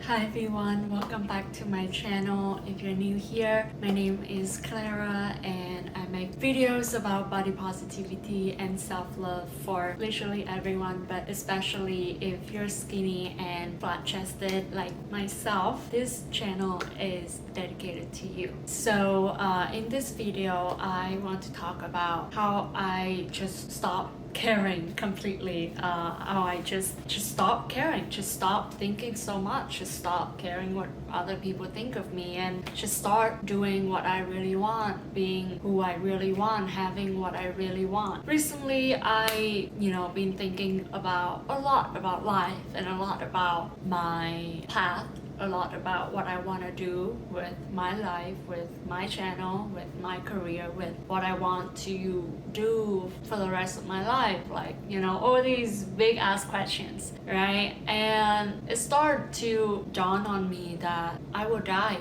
Hi everyone, welcome back to my channel. If you're new here, my name is Clara and I make videos about body positivity and self-love for literally everyone, but especially if you're skinny and flat-chested like myself, this channel is dedicated to you. So in this video, I want to talk about how I just stopped caring completely, how I just stop caring, just stop thinking so much, just stop caring what other people think of me, and just start doing what I really want, being who I really want, having what I really want. Recently, I been thinking about a lot about life and a lot about my path, a lot about what I want to do with my life, with my channel, with my career, with what I want to do for the rest of my life, like all these big ass questions, right? And it started to dawn on me that I will die.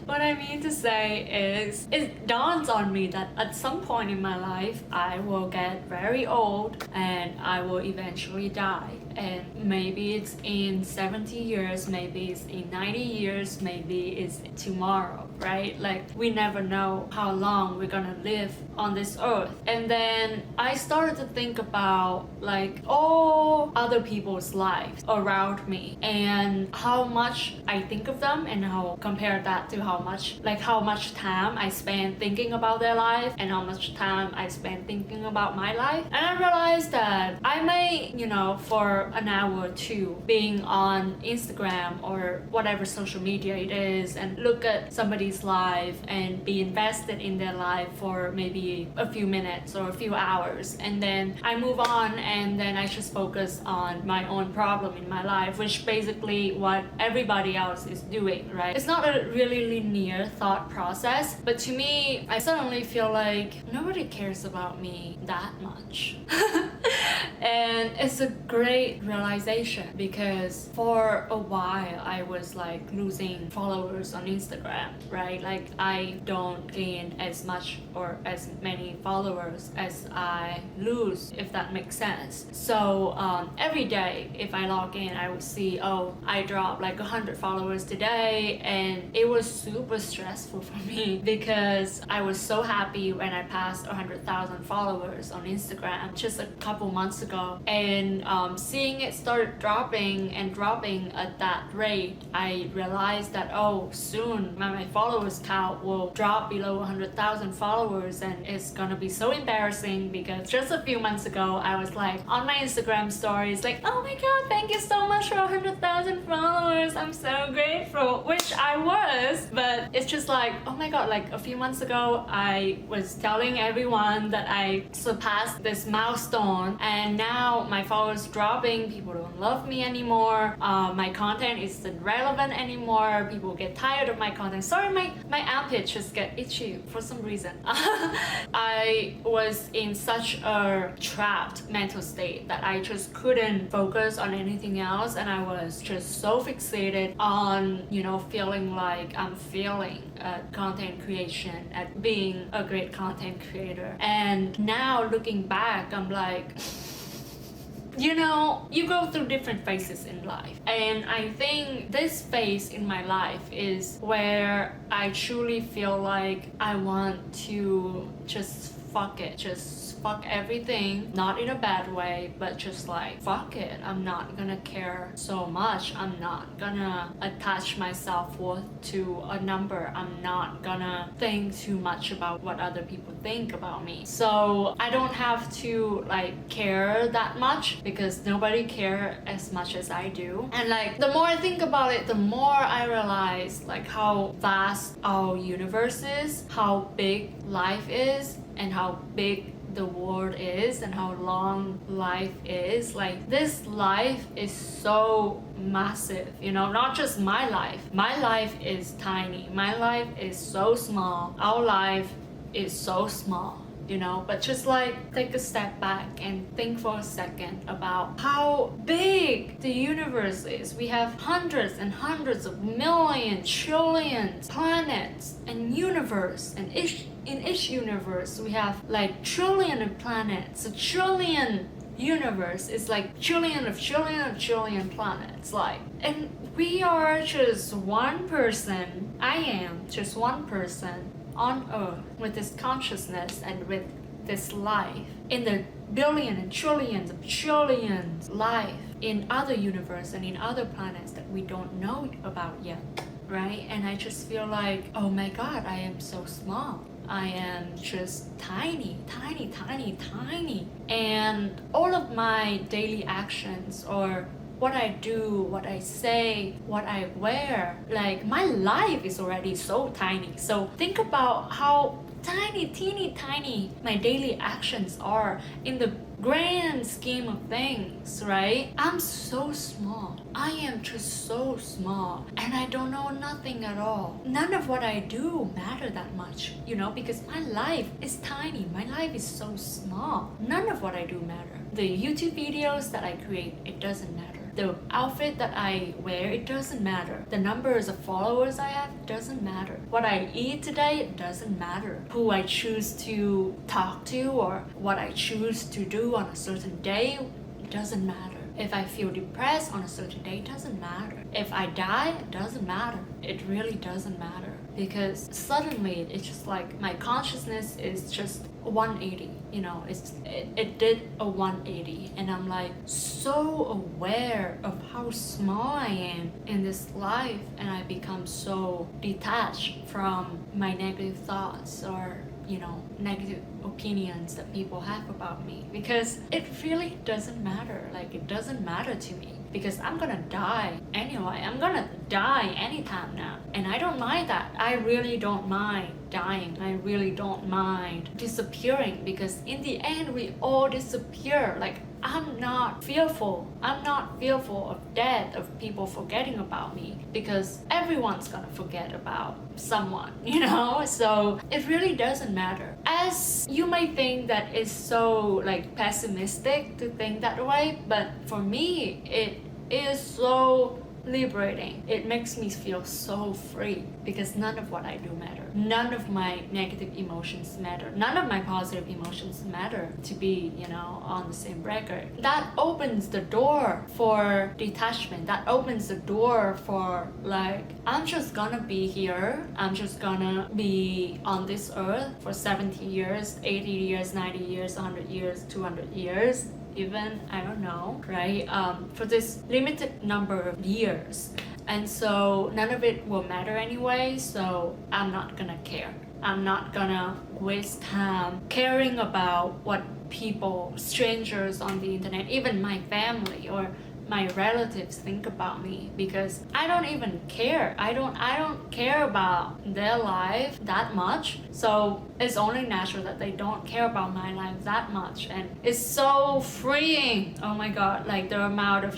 What I mean to say is, it dawns on me that at some point in my life I will get very old and I will eventually die. And maybe it's in 70 years, maybe it's in 90 years, maybe it's tomorrow, right? Like, we never know how long we're gonna live on this earth. And then I started to think about like all other people's lives around me and how much I think of them, and how compare that to how much time I spend thinking about their life and how much time I spend thinking about my life. And I realized that I may, for an hour or two being on Instagram or whatever social media it is and look at somebody's life and be invested in their life for maybe a few minutes or a few hours, and then I move on, and then I just focus on my own problem in my life, which basically what everybody else is doing, right? It's not a really linear thought process, but to me, I suddenly feel like nobody cares about me that much. And it's a great realization, because for a while I was like losing followers on Instagram, right? Like, I don't gain as much or as many followers as I lose, if that makes sense. So every day if I log in, I would see, oh, I dropped like 100 followers today, and it was super stressful for me because I was so happy when I passed 100,000 followers on Instagram just a couple months ago, and seeing it start dropping at that rate, I realized that, oh, soon my followers count will drop below 100,000 followers, and it's gonna be so embarrassing, because just a few months ago I was like on my Instagram stories like, oh my god, thank you so much for 100,000 followers, I'm so grateful, which I was, but it's just like, oh my god, like a few months ago I was telling everyone that I surpassed this milestone, and now my followers dropping, people don't love me anymore, my content isn't relevant anymore, people get tired of my content. Sorry, my armpit just get itchy for some reason. I was in such a trapped mental state that I just couldn't focus on anything else, and I was just so fixated on feeling like I'm failing at content creation, at being a great content creator. And now looking back, I'm like, you go through different phases in life, and I think this phase in my life is where I truly feel like I want to just fuck it, just fuck everything, not in a bad way, but just like, fuck it, I'm not gonna care so much, I'm not gonna attach my self-worth to a number, I'm not gonna think too much about what other people think about me, so I don't have to like care that much, because nobody cares as much as I do. And like, the more I think about it, the more I realize like how vast our universe is, how big life is, and how big the world is, and how long life is. Like, this life is so massive, not just my life is tiny, my life is so small, our life is so small, but just like take a step back and think for a second about how big the universe is. We have hundreds and hundreds of millions, trillions planets and universe, and in each universe we have like trillion of planets. A trillion universe is like trillion of trillion of trillion planets, like, and We are just one person. I am just one person on earth with this consciousness and with this life in the billion and trillions of trillions life in other universe and in other planets that we don't know about yet, right? And I just feel like, oh my god, I am so small. I am just tiny, tiny, tiny, tiny. And all of my daily actions, or what I do, what I say, what I wear, like my life is already so tiny. So think about how tiny, teeny tiny my daily actions are in the grand scheme of things, right? I'm so small. I am just so small, and I don't know nothing at all. None of what I do matter that much, because my life is tiny. My life is so small. None of what I do matter. The YouTube videos that I create, it doesn't matter. The outfit that I wear, it doesn't matter. The numbers of followers I have, it doesn't matter. What I eat today, it doesn't matter. Who I choose to talk to or what I choose to do on a certain day, it doesn't matter. If I feel depressed on a certain day, it doesn't matter. If I die, it doesn't matter. It really doesn't matter. Because suddenly, it's just like my consciousness is just 180, it did a 180, and I'm like so aware of how small I am in this life, and I become so detached from my negative thoughts or negative opinions that people have about me, because it really doesn't matter. Like, it doesn't matter to me, because I'm gonna die anyway. I'm gonna die anytime now, and I don't mind that. I really don't mind dying. I really don't mind disappearing, because in the end we all disappear. Like, I'm not fearful. I'm not fearful of death, of people forgetting about me, because everyone's gonna forget about someone, So it really doesn't matter. As you might think that it's so like pessimistic to think that way, but for me it is so liberating. It makes me feel so free, because none of what I do matter. None of my negative emotions matter. None of my positive emotions matter to be, on the same record. That opens the door for detachment. That opens the door for like, I'm just gonna be here. I'm just gonna be on this earth for 70 years, 80 years, 90 years, 100 years, 200 years. Even, I don't know, right? For this limited number of years. And so none of it will matter anyway, so I'm not gonna care. I'm not gonna waste time caring about what people, strangers on the internet, even my family or my relatives think about me, because I don't even care. I don't care about their life that much. So it's only natural that they don't care about my life that much, and it's so freeing. Oh my god, like the amount of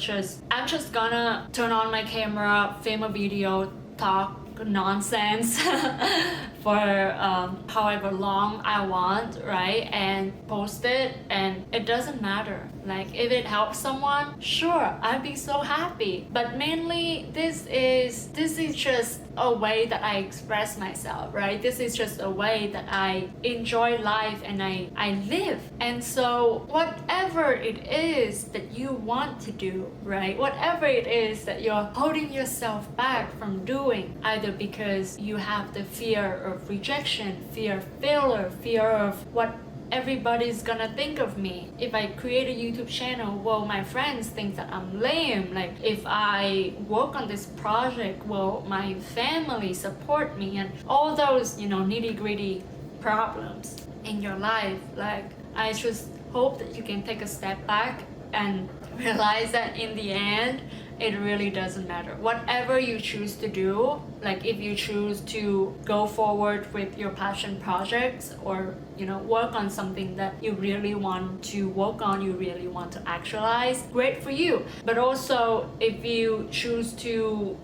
I'm just gonna turn on my camera, film a video, talk nonsense for however long I want, right? And post it, and it doesn't matter. Like, if it helps someone, sure, I'd be so happy. But mainly this is just a way that I express myself, right? This is just a way that I enjoy life and I live. And so whatever it is that you want to do, right? Whatever it is that you're holding yourself back from doing, either because you have the fear of rejection, fear of failure, fear of what everybody's gonna think of me. If I create a YouTube channel, well, my friends think that I'm lame. Like, if I work on this project, well, my family support me, and all those, nitty-gritty problems in your life. Like, I just hope that you can take a step back and realize that in the end, it really doesn't matter. Whatever you choose to do, like if you choose to go forward with your passion projects, or work on something that you really want to work on, you really want to actualize, great for you. But also, if you choose to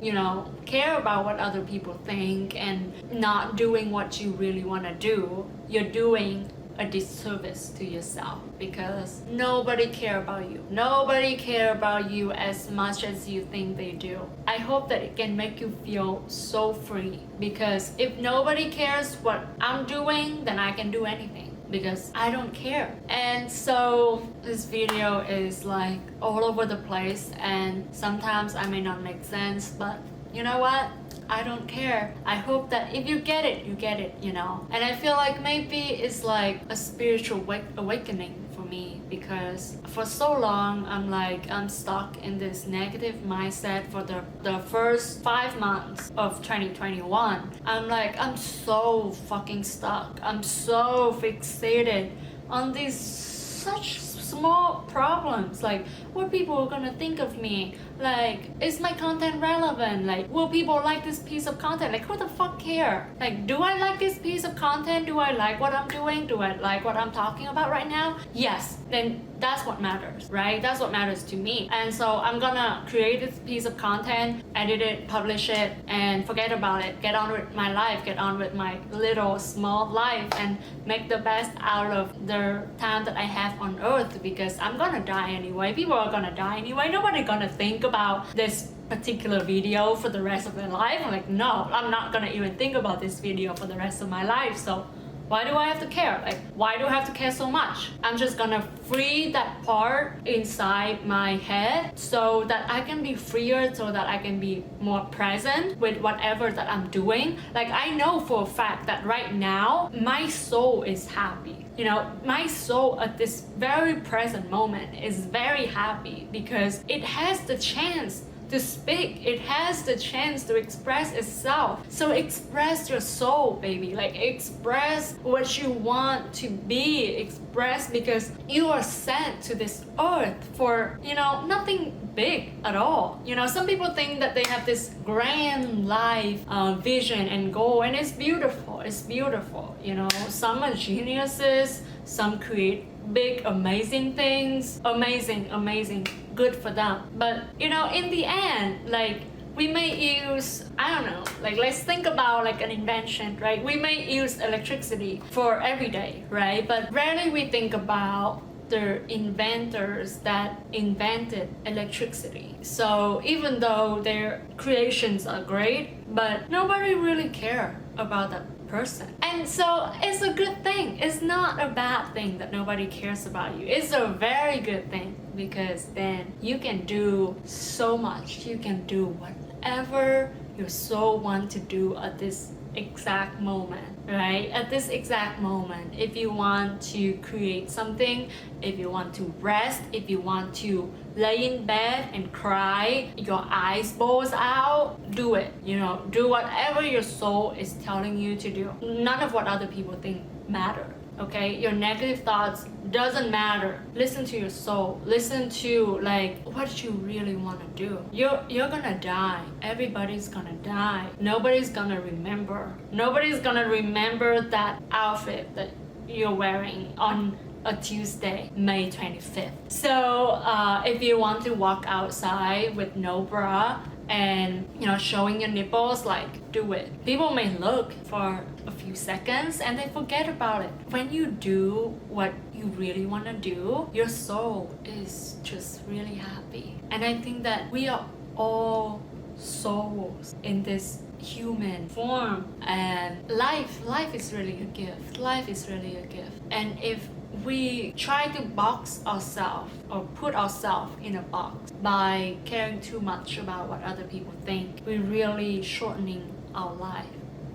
care about what other people think and not doing what you really want to do, you're doing a disservice to yourself, because nobody care about you. Nobody care about you as much as you think they do. I hope that it can make you feel so free, because if nobody cares what I'm doing, then I can do anything. because I don't care. And so this video is like all over the place, and sometimes I may not make sense, but you know what? I don't care. I hope that if you get it, you get it, you know. And I feel like maybe it's like a spiritual awakening for me, because for so long I'm stuck in this negative mindset for the first 5 months of 2021. I'm so fucking stuck. I'm so fixated on these such small problems, like what people are gonna think of me, like is my content relevant, like will people like this piece of content, like who the fuck care, like do I like this piece of content, do I like what I'm doing, do I like what I'm talking about right now? Yes, then that's what matters, right? That's what matters to me. And so I'm gonna create this piece of content, edit it, publish it, and forget about it, get on with my life, get on with my little small life, and make the best out of the time that I have on earth, because I'm gonna die anyway. People are gonna die anyway. Nobody's gonna think about this particular video for the rest of their life. I'm like, no, I'm not gonna even think about this video for the rest of my life. So why do I have to care? Like, why do I have to care so much? I'm just gonna free that part inside my head so that I can be freer, so that I can be more present with whatever that I'm doing. Like, I know for a fact that right now, my soul is happy. You know, my soul at this very present moment is very happy because it has the chance to speak. It has the chance to express itself. So express your soul, baby. Like, express what you want to be. Express, because you are sent to this earth for, you know, nothing big at all. You know, some people think that they have this grand life vision and goal, and it's beautiful. It's beautiful. You know, some are geniuses, some create big amazing things. Amazing, good for them. But you know, in the end, like, we may use, I don't know, like, let's think about like an invention, right? We may use electricity for every day, right? But rarely we think about the inventors that invented electricity. So even though their creations are great, but nobody really care about that person. And so it's a good thing. It's not a bad thing that nobody cares about you. It's a very good thing, because then you can do so much. You can do whatever your soul wants to do at this exact moment, right? At this exact moment, if you want to create something, if you want to rest, if you want to lay in bed and cry your eyes balls out, do it. You know, do whatever your soul is telling you to do. None of what other people think matter. Okay, your negative thoughts doesn't matter. Listen to your soul. Listen to like what you really want to do. You're gonna die. Everybody's gonna die. Nobody's gonna remember. Nobody's gonna remember that outfit that you're wearing on a Tuesday, May 25th. So if you want to walk outside with no bra and, you know, showing your nipples, like, do it. People may look for a few seconds and they forget about it. When you do what you really want to do, your soul is just really happy. And I think that we are all souls in this human form, and life is really a gift. Life is really a gift. And if we try to box ourselves or put ourselves in a box by caring too much about what other people think, we're really shortening our life.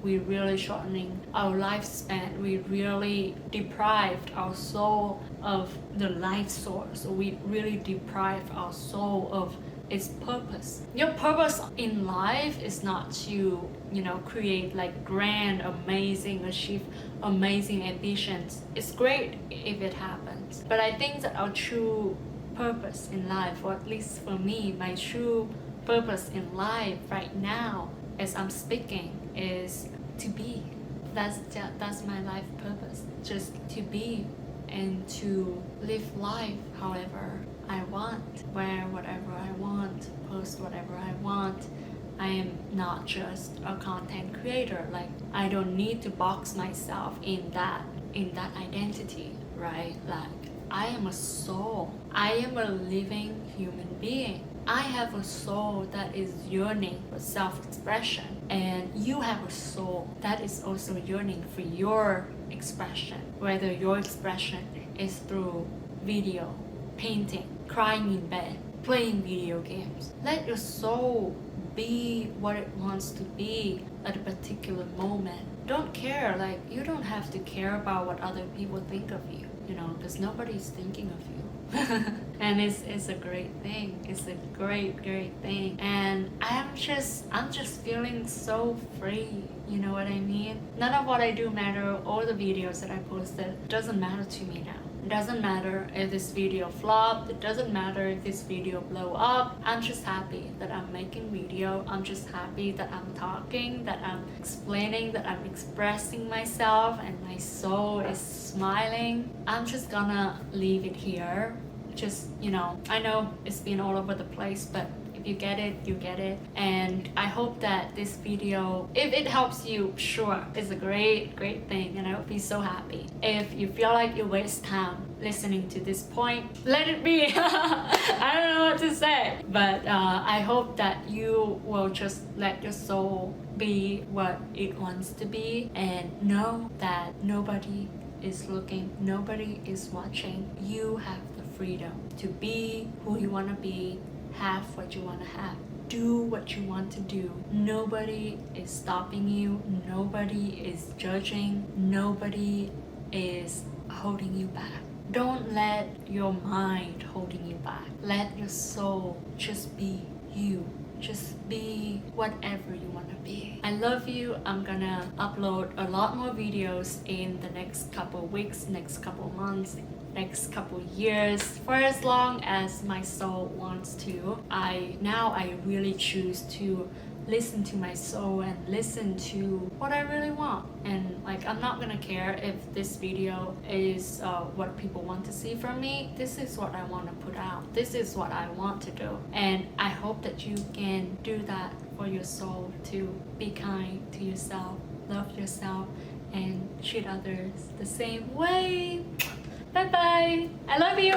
We're really shortening our lifespan. We really deprived our soul of the life source. We really deprived our soul of its purpose. Your purpose in life is not to, you know, create like grand, amazing, achieve amazing ambitions. It's great if it happens. But I think that our true purpose in life, or at least for me, my true purpose in life right now, as I'm speaking, is to be. That's my life purpose. Just to be and to live life however I want, wear whatever I want, post whatever I want. I am not just a content creator. Like, I don't need to box myself in that identity, right? Like, I am a soul. I am a living human being. I have a soul that is yearning for self-expression, and you have a soul that is also yearning for your expression, whether your expression is through video, painting, crying in bed, playing video games. Let your soul be what it wants to be at a particular moment. Don't care, like, you don't have to care about what other people think of you, because nobody's thinking of you. And it's a great thing. It's a great thing. And I'm just feeling so free. You know what I mean? None of what I do matter. All the videos that I posted doesn't matter to me now. It doesn't matter if this video flopped. It doesn't matter if this video blow up. I'm just happy that I'm making video. I'm just happy that I'm talking, that I'm explaining, that I'm expressing myself, and my soul is smiling. I'm just gonna leave it here. Just, I know it's been all over the place, but if you get it, you get it. And I hope that this video, if it helps you, sure, it's a great thing, and I will be so happy. If you feel like you waste time listening to this point, let it be. I don't know what to say, but I hope that you will just let your soul be what it wants to be, and know that nobody is looking, nobody is watching. You have the freedom to be who you want to be, have what you want to have, do what you want to do. Nobody is stopping you, nobody is judging, nobody is holding you back. Don't let your mind holding you back. Let your soul just be you. Just be whatever you want to be. I love you. I'm gonna upload a lot more videos in the next couple weeks, next couple months, next couple years, for as long as my soul wants to. I really choose to listen to my soul and listen to what I really want. And I'm not gonna care if this video is what people want to see from me. This is what I want to put out. This is what I want to do. And I hope that you can do that for your soul too. Be kind to yourself, love yourself, and treat others the same way. Bye bye. I love you.